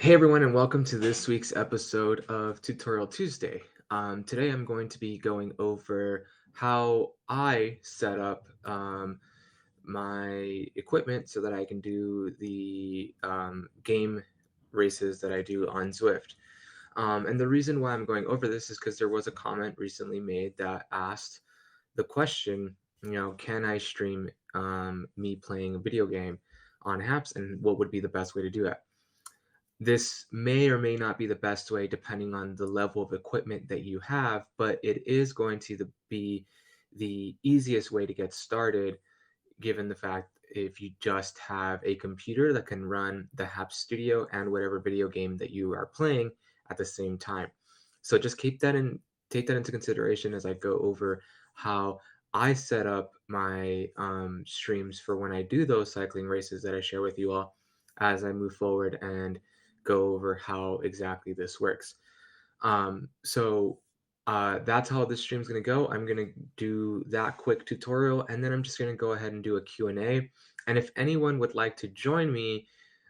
Hey everyone, and welcome to this week's episode of Tutorial Tuesday. Today I'm going to be going over how I set up my equipment so that I can do the game races that I do on Zwift. And the reason why I'm going over this is because there was a comment recently made that asked the question, can I stream me playing a video game on apps, and what would be the best way to do it? This may or may not be the best way depending on the level of equipment that you have, but it is going to be the easiest way to get started, given the fact if you just have a computer that can run the Hap Studio and whatever video game that you are playing at the same time. So just take that into consideration as I go over how I set up my streams for when I do those cycling races that I share with you all as I move forward and go over how exactly this works. That's how this stream is going to go. I'm going to do that quick tutorial, and then I'm just going to go ahead and do a Q&A. And if anyone would like to join me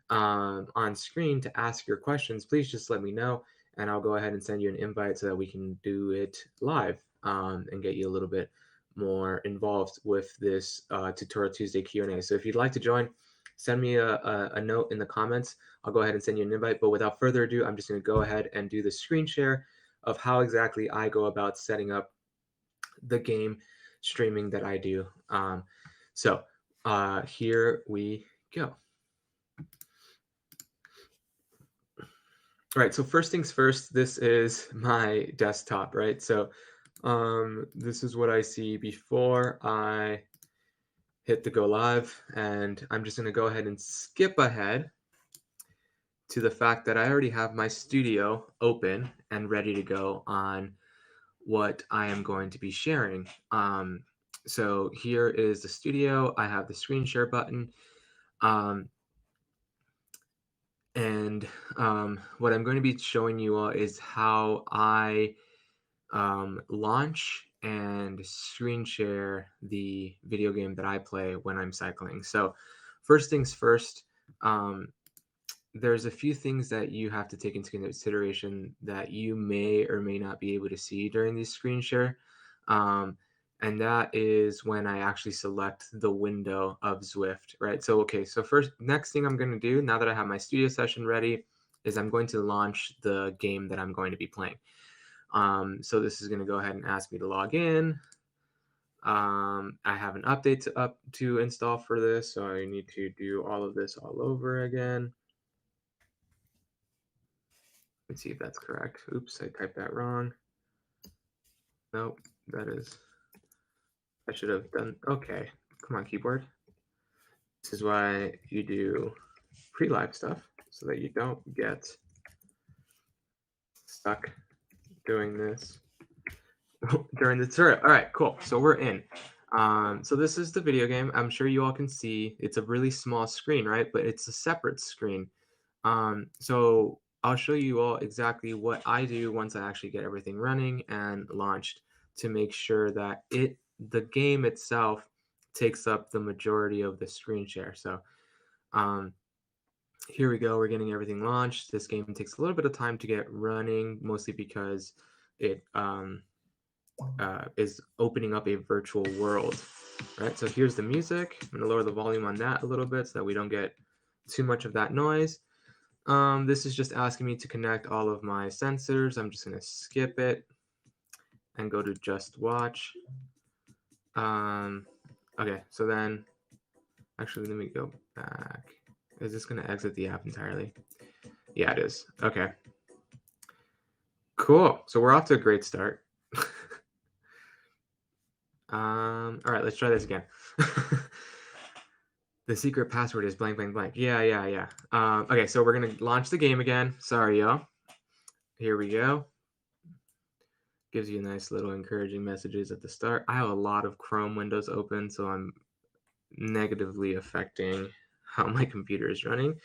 on screen to ask your questions, please just let me know, and I'll go ahead and send you an invite so that we can do it live and get you a little bit more involved with this Tutorial Tuesday Q&A. So if you'd like to join, send me a note in the comments. I'll go ahead and send you an invite. But without further ado, I'm just going to go ahead and do the screen share of how exactly I go about setting up the game streaming that I do. Here we go. All right, so first things first, this is my desktop, right? So this is what I see before I hit the go live, and I'm just going to go ahead and skip ahead to the fact that I already have my studio open and ready to go on what I am going to be sharing. So here is the studio. I have the screen share button. What I'm going to be showing you all is how I launch and screen share the video game that I play when I'm cycling. So first things first, there's a few things that you have to take into consideration that you may or may not be able to see during the screen share. And that is when I actually select the window of Zwift, right? So, okay, so next thing I'm going to do now that I have my studio session ready is I'm going to launch the game that I'm going to be playing. So this is going to go ahead and ask me to log in. I have an update to install for this, so I need to do all of this all over again. Let's see if that's correct. Oops, I typed that wrong. Nope, I should have done, okay. Come on, keyboard. This is why you do PreLive stuff, so that you don't get stuck doing this during the tutorial. All right, cool. So we're in. So this is the video game. I'm sure you all can see it's a really small screen, right? But it's a separate screen. So I'll show you all exactly what I do once I actually get everything running and launched to make sure that the game itself takes up the majority of the screen share. So here we go. We're getting everything launched. This game takes a little bit of time to get running, mostly because it is opening up a virtual world. Right. So here's the music. I'm going to lower the volume on that a little bit so that we don't get too much of that noise. This is just asking me to connect all of my sensors. I'm just going to skip it and go to just watch. Okay, so then, actually, let me go back. Is this going to exit the app entirely? Yeah, it is. Okay. Cool. So we're off to a great start. All right, let's try this again. The secret password is blank, blank, blank. Yeah. Okay, so we're going to launch the game again. Sorry, y'all. Here we go. Gives you nice little encouraging messages at the start. I have a lot of Chrome windows open, so I'm negatively affecting how my computer is running.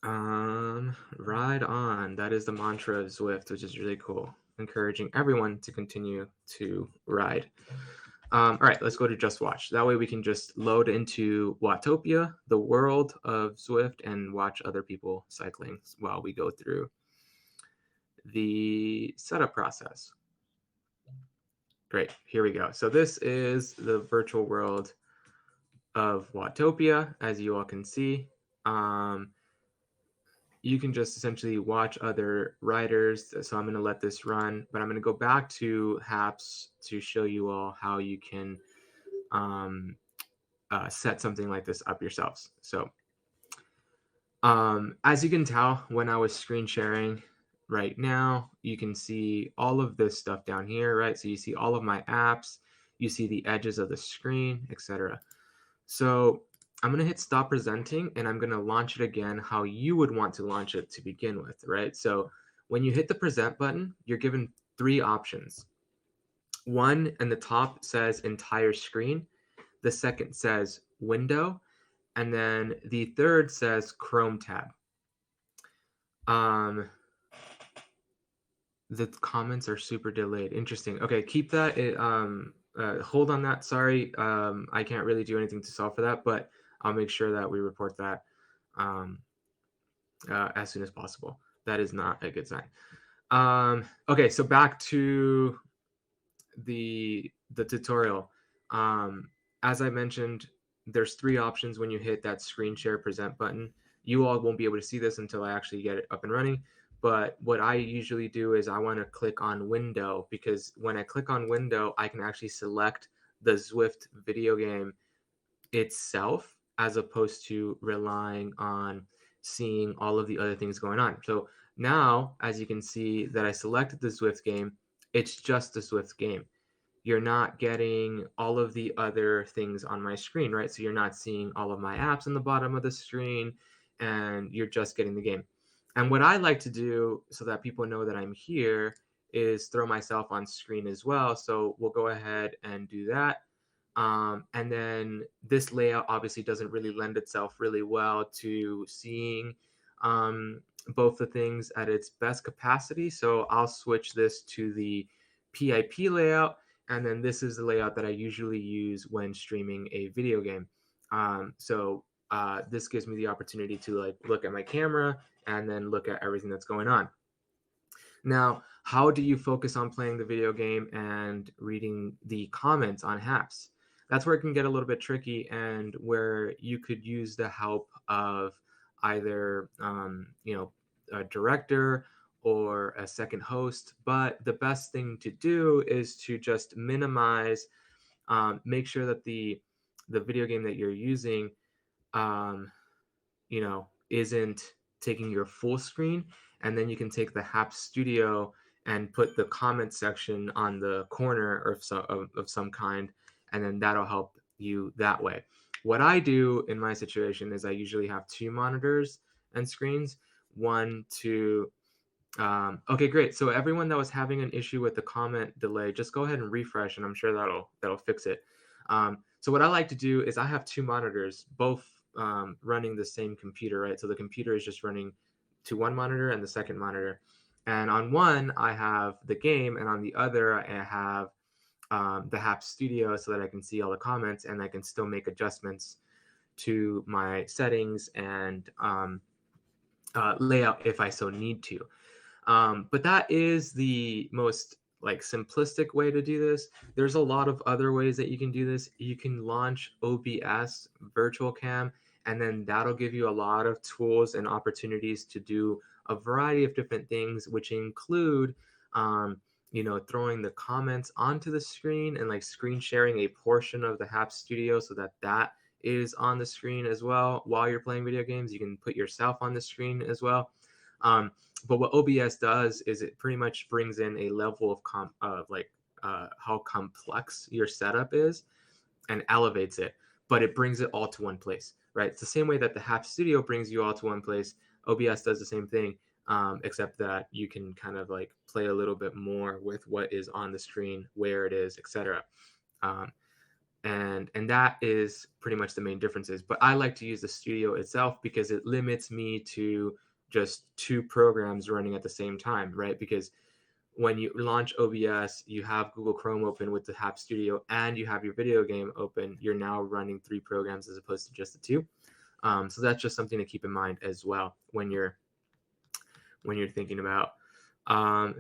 Ride on. That is the mantra of Zwift, which is really cool. Encouraging everyone to continue to ride. All right, let's go to just watch. That way we can just load into Watopia, the world of Zwift, and watch other people cycling while we go through the setup process. Great, here we go. So this is the virtual world of Watopia, as you all can see. You can just essentially watch other riders. So I'm going to let this run, but I'm going to go back to Haps to show you all how you can set something like this up yourselves. So as you can tell, when I was screen sharing right now, you can see all of this stuff down here, right? So you see all of my apps, you see the edges of the screen, etc. So I'm going to hit stop presenting and I'm going to launch it again how you would want to launch it to begin with, right? So when you hit the present button, you're given 3 options. One in the top says entire screen. The second says window. And then the third says Chrome tab. The comments are super delayed. Interesting. Okay, keep that. Hold on that. Sorry, I can't really do anything to solve for that, but I'll make sure that we report that as soon as possible. That is not a good sign. Okay, so back to the tutorial. As I mentioned, there's 3 options when you hit that screen share present button. You all won't be able to see this until I actually get it up and running. But what I usually do is I want to click on window, because when I click on window, I can actually select the Zwift video game itself as opposed to relying on seeing all of the other things going on. So now, as you can see that I selected the Zwift game, it's just the Zwift game. You're not getting all of the other things on my screen, right? So you're not seeing all of my apps in the bottom of the screen, and you're just getting the game. And what I like to do so that people know that I'm here is throw myself on screen as well. So we'll go ahead and do that. And then this layout obviously doesn't really lend itself really well to seeing both the things at its best capacity. So I'll switch this to the PIP layout. And then this is the layout that I usually use when streaming a video game. This gives me the opportunity to like look at my camera and then look at everything that's going on. Now, how do you focus on playing the video game and reading the comments on Haps? That's where it can get a little bit tricky, and where you could use the help of either a director or a second host. But the best thing to do is to just minimize, make sure that the video game that you're using isn't taking your full screen. And then you can take the Hap Studio and put the comment section on the corner of some kind, and then that'll help you that way. What I do in my situation is I usually have 2 monitors and screens, one to okay, great. So everyone that was having an issue with the comment delay, just go ahead and refresh, and I'm sure that'll fix it. So what I like to do is I have 2 monitors, both running the same computer, right? So the computer is just running to one monitor and the second monitor. And on one, I have the game, and on the other, I have the Hap Studio so that I can see all the comments and I can still make adjustments to my settings and layout if I so need to. But that is the most like simplistic way to do this. There's a lot of other ways that you can do this. You can launch OBS virtual cam, and then that'll give you a lot of tools and opportunities to do a variety of different things, which include throwing the comments onto the screen and like screen sharing a portion of the Hap Studio so that that is on the screen as well. While you're playing video games, you can put yourself on the screen as well. But what OBS does is it pretty much brings in a level of how complex your setup is and elevates it, but it brings it all to one place, right? It's the same way that the Hap Studio brings you all to one place. OBS does the same thing, except that you can kind of like play a little bit more with what is on the screen, where it is, etc. And that is pretty much the main differences. But I like to use the studio itself because it limits me to just 2 programs running at the same time, right? Because when you launch OBS, you have Google Chrome open with the Hap Studio and you have your video game open. You're now running 3 programs as opposed to just the 2. So that's just something to keep in mind as well when you're thinking about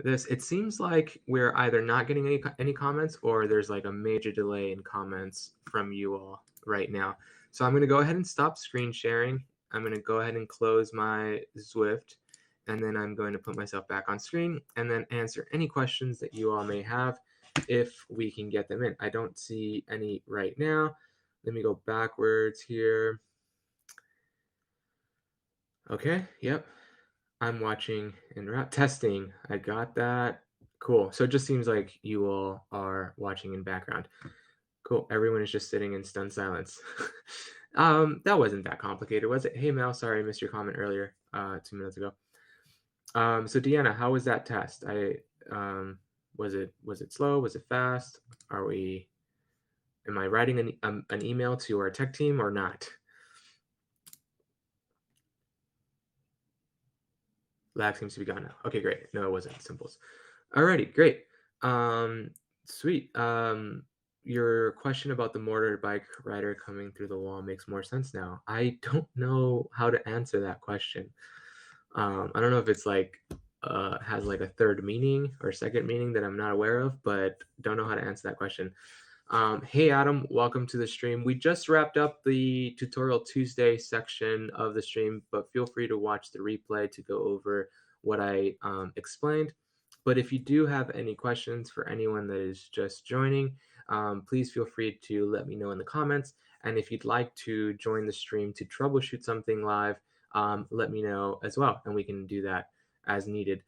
this. It seems like we're either not getting any comments or there's like a major delay in comments from you all right now. So I'm going to go ahead and stop screen sharing. I'm going to go ahead and close my Zwift, and then I'm going to put myself back on screen and then answer any questions that you all may have if we can get them in. I don't see any right now. Let me go backwards here. Okay, yep. I'm watching and testing. I got that. Cool. So it just seems like you all are watching in background. Cool. Everyone is just sitting in stunned silence. That wasn't that complicated, was it? Hey Mel, sorry I missed your comment earlier, 2 minutes ago. So Deanna, how was that test? Was it slow? Was it fast? Am I writing an email to our tech team or not? Lag seems to be gone now. Okay, great. No, it wasn't simples. Alrighty, great. Sweet. Your question about the mortar bike rider coming through the wall makes more sense now. I don't know how to answer that question. I don't know if it's like has like a third meaning or second meaning that I'm not aware of, but don't know how to answer that question. Hey Adam, welcome to the stream. We just wrapped up the Tutorial Tuesday section of the stream, but feel free to watch the replay to go over what I explained. But if you do have any questions for anyone that is just joining, please feel free to let me know in the comments. And if you'd like to join the stream to troubleshoot something live, let me know as well, and we can do that as needed.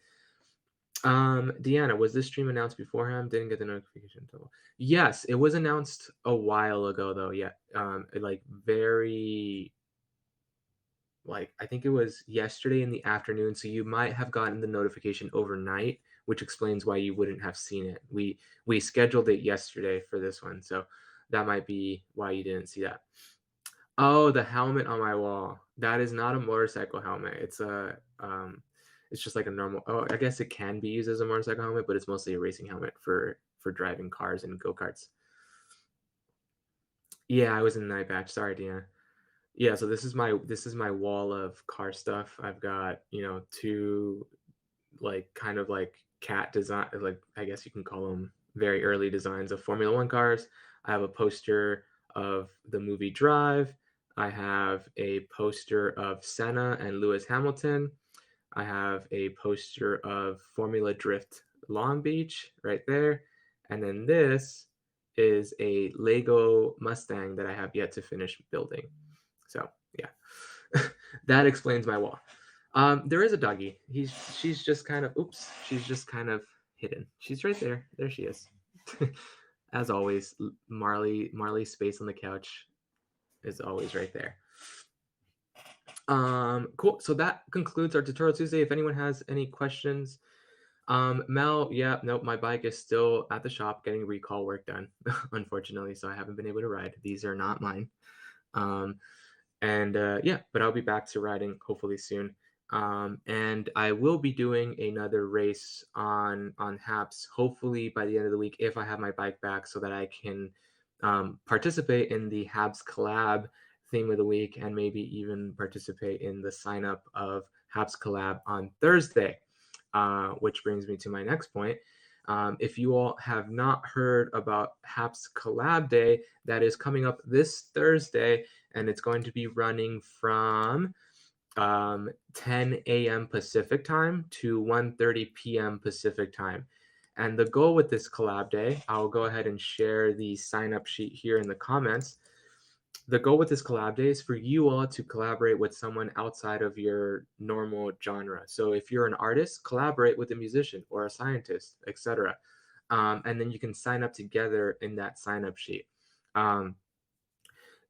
Deanna, was this stream announced beforehand? Didn't get the notification until. Yes, it was announced a while ago though. Yeah, like very, like I think it was yesterday in the afternoon. So you might have gotten the notification overnight, which explains why you wouldn't have seen it. We scheduled it yesterday for this one, so that might be why you didn't see that. Oh, the helmet on my wall. That is not a motorcycle helmet. It's just like a normal. Oh, I guess it can be used as a motorcycle helmet, but it's mostly a racing helmet for driving cars and go karts. Yeah, I was in the night batch. Sorry, Deanna. Yeah, so this is my wall of car stuff. I've got 2 like kind of like cat design, like I guess you can call them very early designs of Formula One cars. I have a poster of the movie Drive. I have a poster of Senna and Lewis Hamilton. I have a poster of Formula Drift Long Beach right there. And then this is a Lego Mustang that I have yet to finish building. So yeah, that explains my wall. There is a doggy. She's just kind of she's just kind of hidden. She's right there. There she is. As always, Marley's space on the couch is always right there. Cool. So that concludes our tutorial Tuesday. If anyone has any questions, Mel, yeah, nope, my bike is still at the shop getting recall work done, unfortunately, so I haven't been able to ride. These are not mine. And yeah, but I'll be back to riding hopefully soon. And I will be doing another race on Haps hopefully by the end of the week if I have my bike back, so that I can participate in the Habs Collab theme of the week and maybe even participate in the sign up of Habs Collab on Thursday. Which brings me to my next point. If you all have not heard about Haps Collab Day, that is coming up this Thursday, and it's going to be running from 10 a.m. Pacific time to 1:30 p.m. Pacific time. And the goal with this collab day, I'll go ahead and share the sign up sheet here in the comments. The goal with this collab day is for you all to collaborate with someone outside of your normal genre. So if you're an artist, collaborate with a musician or a scientist, etc. And then you can sign up together in that sign up sheet.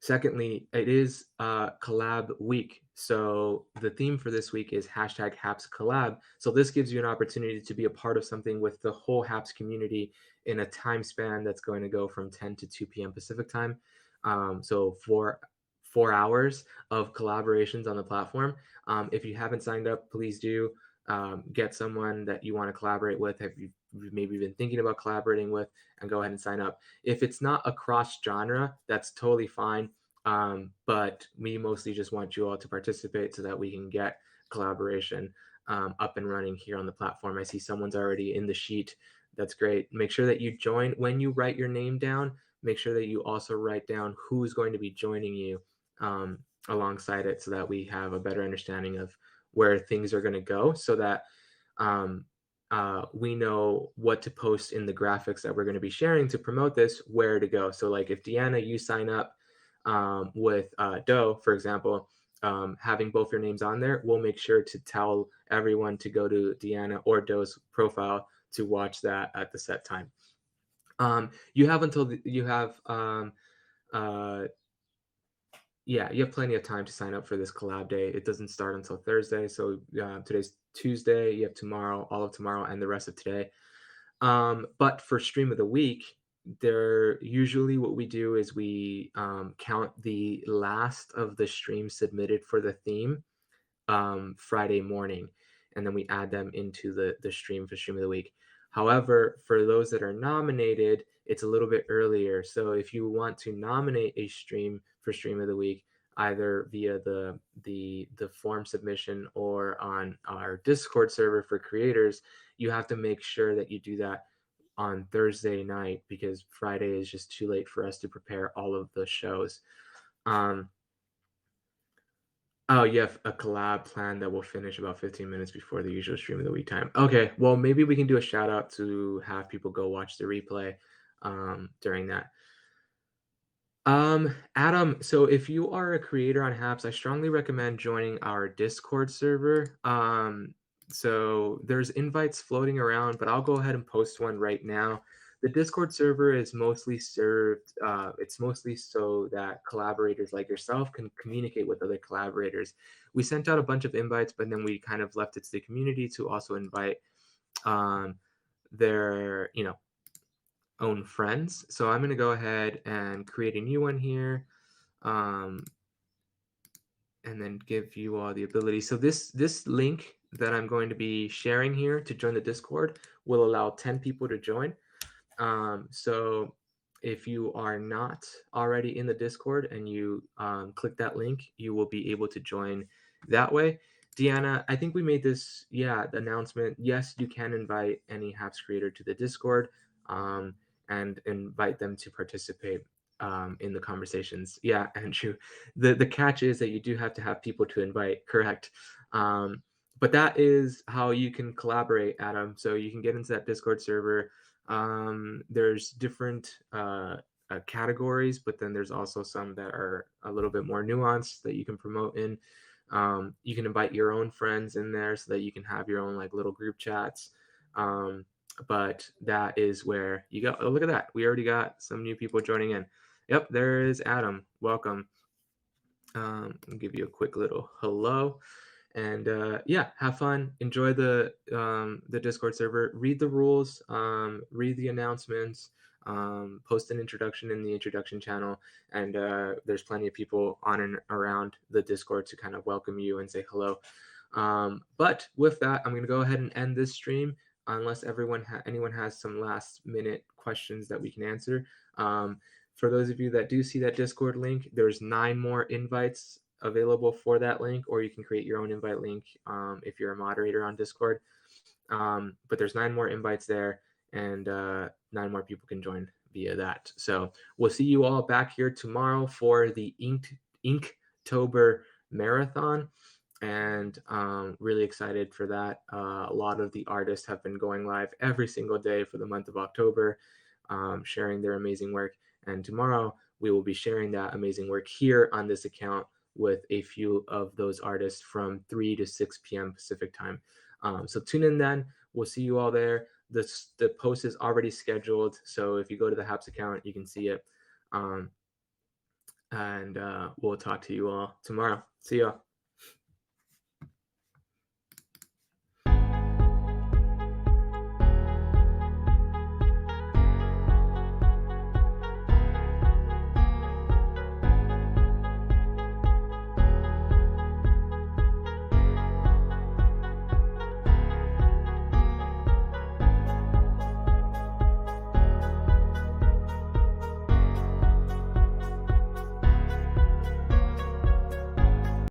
Secondly, it is collab week. So the theme for this week is hashtag Haps Collab. So this gives you an opportunity to be a part of something with the whole Haps community in a time span that's going to go from 10 to 2 p.m. Pacific time. So 4 hours of collaborations on the platform. If you haven't signed up, please do. Get someone that you want to collaborate with. If you've maybe been thinking about collaborating with, and go ahead and sign up. If it's not a cross genre, that's totally fine. But we mostly just want you all to participate so that we can get collaboration up and running here on the platform. I see someone's already in the sheet. That's great. Make sure that you join. When you write your name down, make sure that you also write down who's going to be joining you alongside it, so that we have a better understanding of where things are going to go, so that um, we know what to post in the graphics that we're going to be sharing to promote this, where to go. So, like if Deanna, you sign up with Doe, for example, having both your names on there, we'll make sure to tell everyone to go to Deanna or Doe's profile to watch that at the set time. You have until you have uh, yeah, you have plenty of time to sign up for this collab day. It doesn't start until Thursday, so today's Tuesday. You have tomorrow, all of tomorrow, and the rest of today. But for stream of the week, there usually what we do is we count the last of the streams submitted for the theme Friday morning, and then we add them into the stream for stream of the week. However, for those that are nominated, it's a little bit earlier. So if you want to nominate a stream for stream of the week, either via the form submission or on our Discord server for creators, you have to make sure that you do that on Thursday night, because Friday is just too late for us to prepare all of the shows. Oh, you have a collab plan that will finish about 15 minutes before the usual stream of the week time. Okay, well, maybe we can do a shout out to have people go watch the replay during that. Adam, so if you are a creator on Haps, I strongly recommend joining our Discord server. So there's invites floating around, but I'll go ahead and post one right now. The Discord server is mostly served, it's mostly so that collaborators like yourself can communicate with other collaborators. We sent out a bunch of invites, but then we kind of left it to the community to also invite um, their, own friends. So I'm going to go ahead and create a new one here. And then give you all the ability. So this link that I'm going to be sharing here to join the Discord will allow 10 people to join. So if you are not already in the Discord and you click that link, you will be able to join that way. Deanna, I think we made this, the announcement. Yes, you can invite any Haps creator to the Discord and invite them to participate in the conversations. Yeah, Andrew, the catch is that you do have to have people to invite, correct? But that is how you can collaborate, Adam. So you can get into that Discord server. There's different categories, but then there's also some that are a little bit more nuanced that you can promote in. You can invite your own friends in there so that you can have your own like little group chats. But that is where you go. Oh, look at that. We already got some new people joining in. Yep, there is Adam. Welcome. I'll give you a quick little hello. And have fun. Enjoy the Discord server. Read the rules. Read the announcements. Post an introduction in the introduction channel, and there's plenty of people on and around the Discord to kind of welcome you and say hello. But with that, I'm going to go ahead and end this stream unless anyone has some last minute questions that we can answer. For those of you that do see that Discord link, there's 9 more invites available for that link, or you can create your own invite link if you're a moderator on Discord. But there's 9 more invites there, and 9 more people can join via that. So we'll see you all back here tomorrow for the Inktober Marathon, and really excited for that. A lot of the artists have been going live every single day for the month of October, sharing their amazing work. And tomorrow we will be sharing that amazing work here on this account with a few of those artists from 3 to 6 p.m. Pacific time. So tune in then. We'll see you all there. The post is already scheduled, so if you go to the Haps account, you can see it. And we'll talk to you all tomorrow. See y'all.